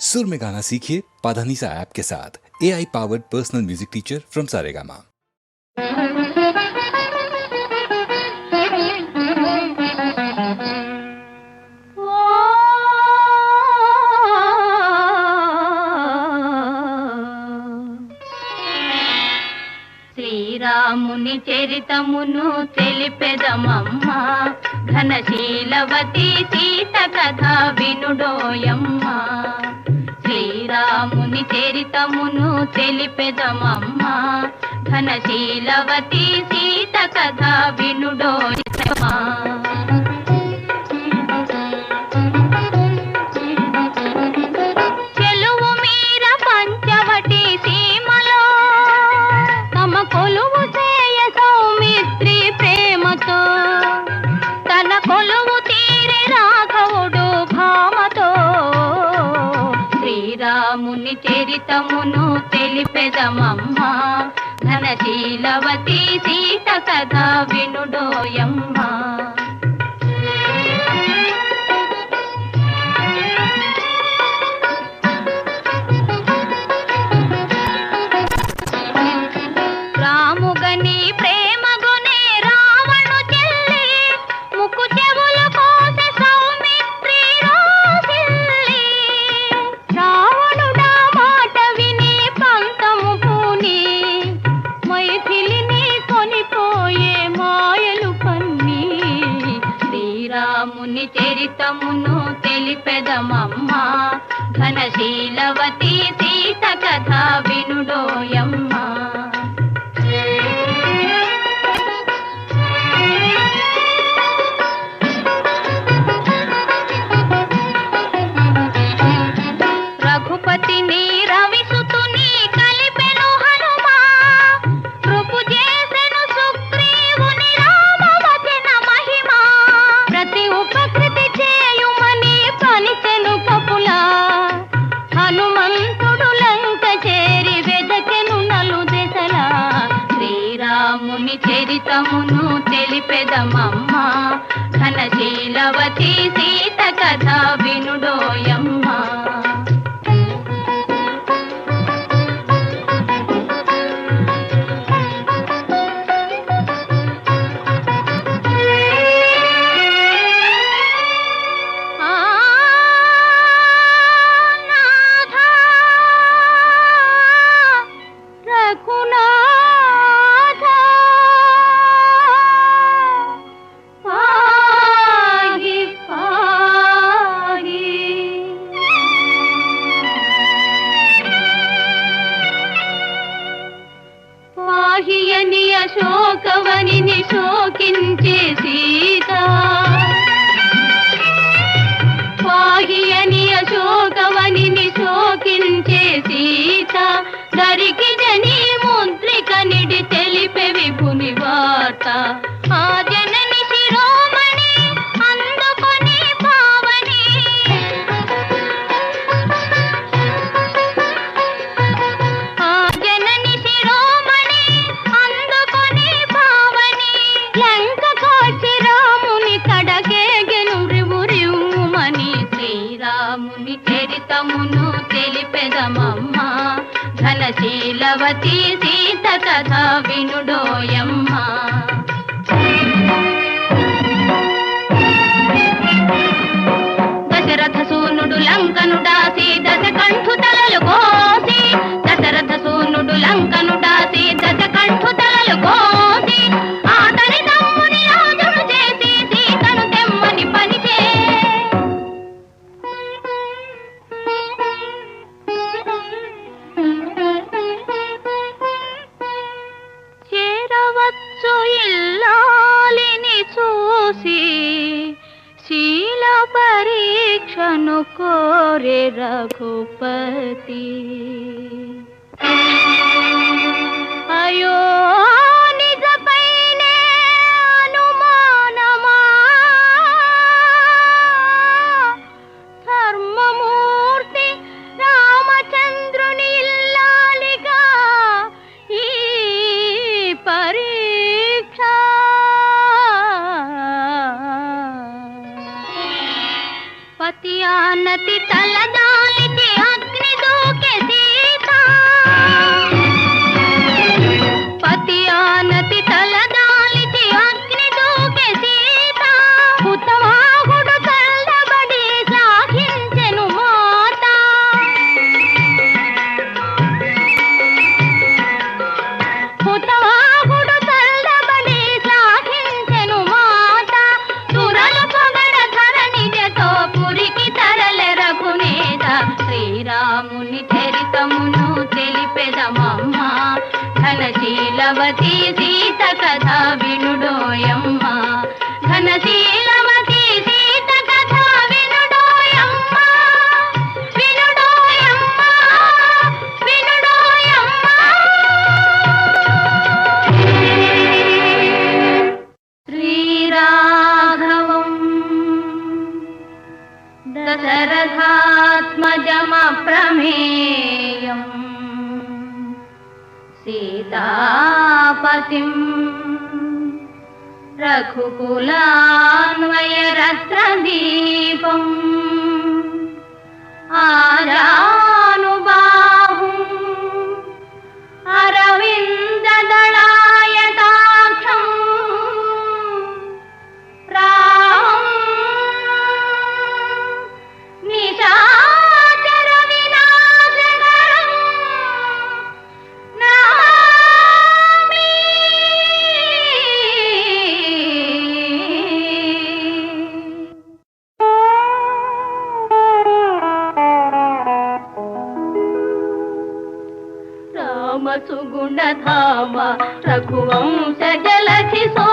सुर में गाना सीखिए पाधानीसा ऐप के साथ। AI powered personal music teacher from Saregama. శ్రీరాముని చరితమును తెలిపెదమమ్మా, ఘనశీలవతి సీత కథ వినుడోయమ్మా. శ్రీరాముని చరితమును తెలిపెదమమ్మా, ఘనశీలవతి సీత కథ వినుడోయమ్మా. చెలువు మీర పంచవటి సీమలో తమ కొలువు చేయ సౌమిత్రి ప్రేమతో, తన కొలువు తీరి రాఘవుడు భామతో. శ్రీరాముని చరితమును తెలిపెదమమ్మా, ఘనశీలవతి సీత కథ వినుడోయమ్మా. రాముగని ప్రేమగునే రావణు చెల్లి, ముక్కు చెవులు కోసే సౌమిత్రి రోసిల్లి. రావణుడా మాట విని పంతము పూని, మైథిలిని కొనిపోయే మాయలు పన్ని. శ్రీరాముని చరితమును తెలిపెదమమ్మా, ఘనశీలవతి సీత కథ వినుడోయమ్మా. రఘుపతిని రవిసుతుని కలిపెను హనుమా, కృపు చేసెను సుగ్రీవుని రామవచన మహిమా. ప్రతి ఉపకృతి చేయుమని పలిచెను కపులా, హనుమంతుడు లంక చేరి వెదకెను నలు దెసలా. శ్రీరాముని చరితమును తెలిపెదమమ్మా, ఘనశీలవతి సీత కథ వినుడోయమ్మా. పాహియని అశోకవనిని శోకించే సీత, పాహియని అశోకవనిని శోకించే సీత. దరికి జని ముద్రిక నిడి తెలిపే విభుని వార్త. ఆ జనని శిరోమణి అందుకొని పావని, ఆ జనని శిరోమణి అందుకొని పావని. లంక కోచి రాముని కడకేగెను రివురివుమని. శ్రీరాముని చరితమును తెలిపెదమమ్మా, ఘనశీలవతి సీత కథ వినుడోయమ్మా. దశరథ సూనుడు లంకను దాసి దశకంఠు తలలు కోసి, దశరథ సూనుడు లంకను దాసి దశకంఠు తలలు కోసి. ఆతని తమ్ముని రాజును చేసి సీతను తెమ్మని పనిచే. చేరవచ్చు ఇల్లాలిని చూసి, శీల పరీక్షను కోరే రఘుపతి. అయో నిజపైనే అనుమానమా, ధర్మమూర్తి రామచంద్రుని ఇల్లాలిగా ఈ పరీక్ష. పతి ఆనతి తలదాలిచి ఘనశీలవతి సీత కథ వినుడోయమ్మ ఘనశీలవతి సీత కథ వినుడోయమ్మ వినుడోయమ్మ వినుడోయమ్మ. శ్రీరాఘవం దశరథాత్మజమప్రమేయం సీతాపతిం రఘుకులాన్వయరత్నదీపం ఆజానుబాహుం అరవిందదళాయతాక్షం రామం నిశాచర వినాశకరం నమామి. రామ సుగుణధామ రఘువంశ జలధి సో